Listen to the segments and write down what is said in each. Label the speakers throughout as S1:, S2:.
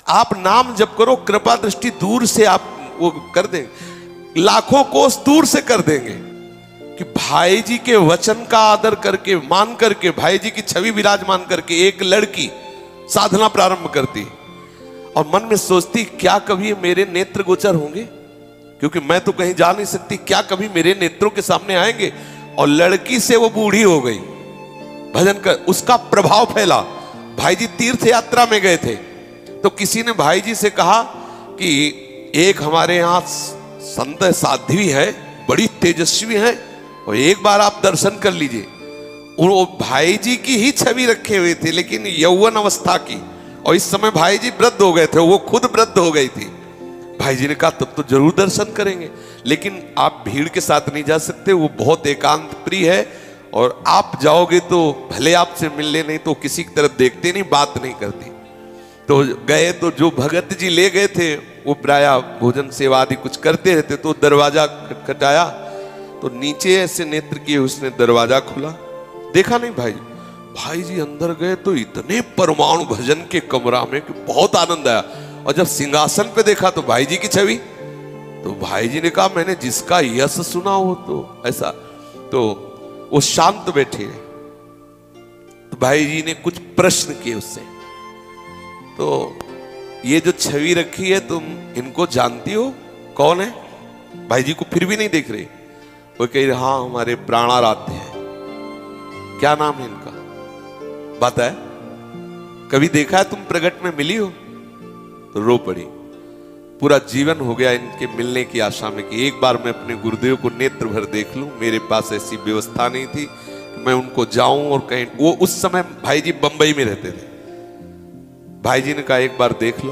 S1: आप नाम जप करो, कृपा दृष्टि दूर से आप वो कर देंगे, लाखों कोस दूर से कर देंगे कि भाई जी के वचन का आदर करके, मान करके, भाई जी की छवि विराजमान करके एक लड़की साधना प्रारंभ करती और मन में सोचती क्या कभी मेरे नेत्र गोचर होंगे, क्योंकि मैं तो कहीं जा नहीं सकती, क्या कभी मेरे नेत्रों के सामने आएंगे। और लड़की से वो बूढ़ी हो गई, भजन कर उसका प्रभाव फैला। भाई जी तीर्थ यात्रा में गए थे तो किसी ने भाई जी से कहा कि एक हमारे यहाँ संत साध्वी है, बड़ी तेजस्वी है, और एक बार आप दर्शन कर लीजिए। वो भाई जी की ही छवि रखे हुए थे, लेकिन यौवन अवस्था की, और इस समय भाई जी वृद्ध हो गए थे, वो खुद वृद्ध हो गई थी। भाई जी ने कहा तब तो जरूर दर्शन करेंगे, लेकिन आप भीड़ के साथ नहीं जा सकते, वो बहुत एकांत प्रिय है, और आप जाओगे तो भले आपसे मिलने, नहीं तो किसी की तरफ देखते नहीं, बात नहीं करती। तो गए तो जो भगत जी ले गए थे वो प्राय भोजन सेवा आदि कुछ करते रहते, तो दरवाजा खटखटाया तो नीचे ऐसे नेत्र किए उसने दरवाजा खोला, देखा नहीं भाई जी अंदर गए तो इतने परमाणु भजन के कमरा में कि बहुत आनंद आया। और जब सिंहासन पे देखा तो भाई जी की छवि, तो भाई जी ने कहा मैंने जिसका यश सुना हो तो ऐसा, तो वो शांत बैठे। तो भाई जी ने कुछ प्रश्न किए उससे, तो ये जो छवि रखी है तुम इनको जानती हो, कौन है? भाई जी को फिर भी नहीं देख रहे, वो कह रहे हाँ हमारे प्राणाराध्य है। क्या नाम है इनका? बात है कभी देखा है तुम, प्रगट में मिली हो? तो रो पड़ी। पूरा जीवन हो गया इनके मिलने की आशा में कि एक बार मैं अपने गुरुदेव को नेत्र भर देख लूं। मेरे पास ऐसी व्यवस्था नहीं थी कि मैं उनको जाऊं और कहीं, वो उस समय भाई जी बंबई में रहते थे। भाई जी ने कहा एक बार देख लो,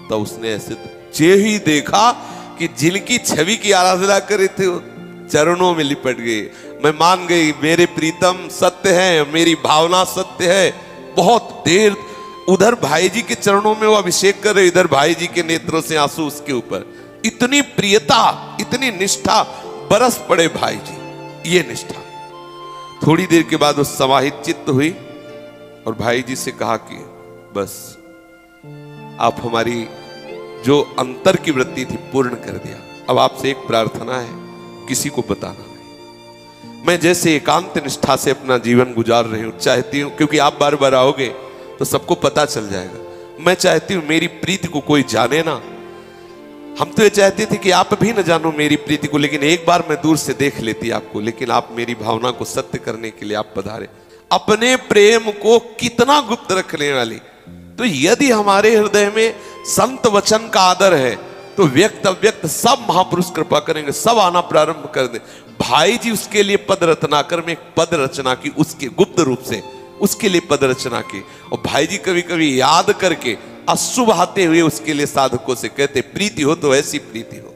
S1: तो उसने ऐसे जे ही देखा कि जिनकी छवि की आराधना करे थे वो चरणों में लिपट गए। मैं मान गई मेरे प्रीतम सत्य है, मेरी भावना सत्य है। बहुत देर उधर भाई जी के चरणों में वो अभिषेक कर रहे, इधर भाई जी के नेत्रों से आंसू उसके ऊपर। इतनी प्रियता, इतनी निष्ठा, बरस पड़े भाई जी, ये निष्ठा। थोड़ी देर के बाद वो समाहित चित्त हुई और भाई जी से कहा कि बस आप हमारी जो अंतर की वृत्ति थी पूर्ण कर दिया। अब आपसे एक प्रार्थना है, किसी को बताना नहीं। मैं जैसे एकांत निष्ठा से अपना जीवन गुजार रही हूं, चाहती हूं, क्योंकि आप बार बार आओगे तो सबको पता चल जाएगा। मैं चाहती हूं मेरी प्रीति को कोई जाने ना। हम तो ये चाहते थे कि आप भी न जानो मेरी प्रीति को, लेकिन एक बार मैं दूर से देख लेती आपको, लेकिन आप मेरी भावना को सत्य करने के लिए आप पधारे। अपने प्रेम को कितना गुप्त रखने वाली। तो यदि हमारे हृदय में संत वचन का आदर है तो व्यक्त अव्यक्त सब महापुरुष कृपा करेंगे, सब आना प्रारंभ कर दे। भाई जी उसके लिए पद रत्नाकर में एक पद रचना की, उसके गुप्त रूप से उसके लिए पद रचना की। और भाई जी कभी कभी याद करके अश्रु बहाते हुए उसके लिए साधकों से कहते प्रीति हो तो ऐसी प्रीति हो,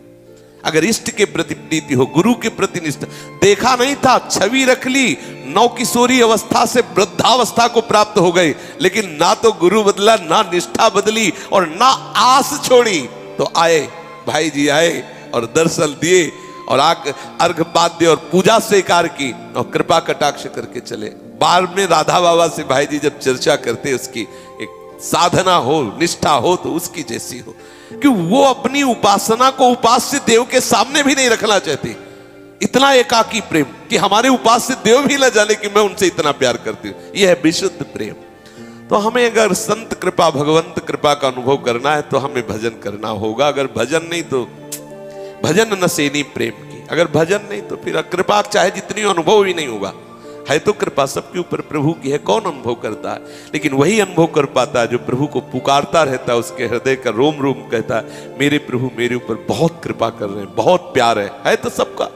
S1: अगर इष्ट के प्रति प्रीति हो, गुरु के प्रति निष्ठा। देखा नहीं था, छवि रख ली, नौ किशोरी अवस्था से वृद्धावस्था को प्राप्त हो गई, लेकिन ना तो गुरु बदला, ना निष्ठा बदली और ना आस छोड़ी। तो आए भाई जी, आए और दर्शन दिए और अर्घपाद्य और पूजा स्वीकार की और कृपा कटाक्ष करके चले। बाद में राधा बाबा से भाई जी जब चर्चा करते उसकी एक साधना हो, निष्ठा हो तो उसकी जैसी हो, कि वो अपनी उपासना को उपास्य देव के सामने भी नहीं रखना चाहती। इतना एकाकी प्रेम कि हमारे उपास्य देव भी न जाने कि मैं उनसे इतना प्यार करती हूं। यह है विशुद्ध प्रेम। तो हमें अगर संत कृपा, भगवंत कृपा का अनुभव करना है तो हमें भजन करना होगा। अगर भजन नहीं तो भजन न सेनी प्रेम की, अगर भजन नहीं तो फिर कृपा चाहे जितनी अनुभव ही नहीं होगा। है तो कृपा सबके ऊपर प्रभु की है, कौन अनुभव करता है? लेकिन वही अनुभव कर पाता है जो प्रभु को पुकारता रहता है, उसके हृदय का रोम रोम कहता है मेरे प्रभु मेरे ऊपर बहुत कृपा कर रहे हैं, बहुत प्यार है तो सबका।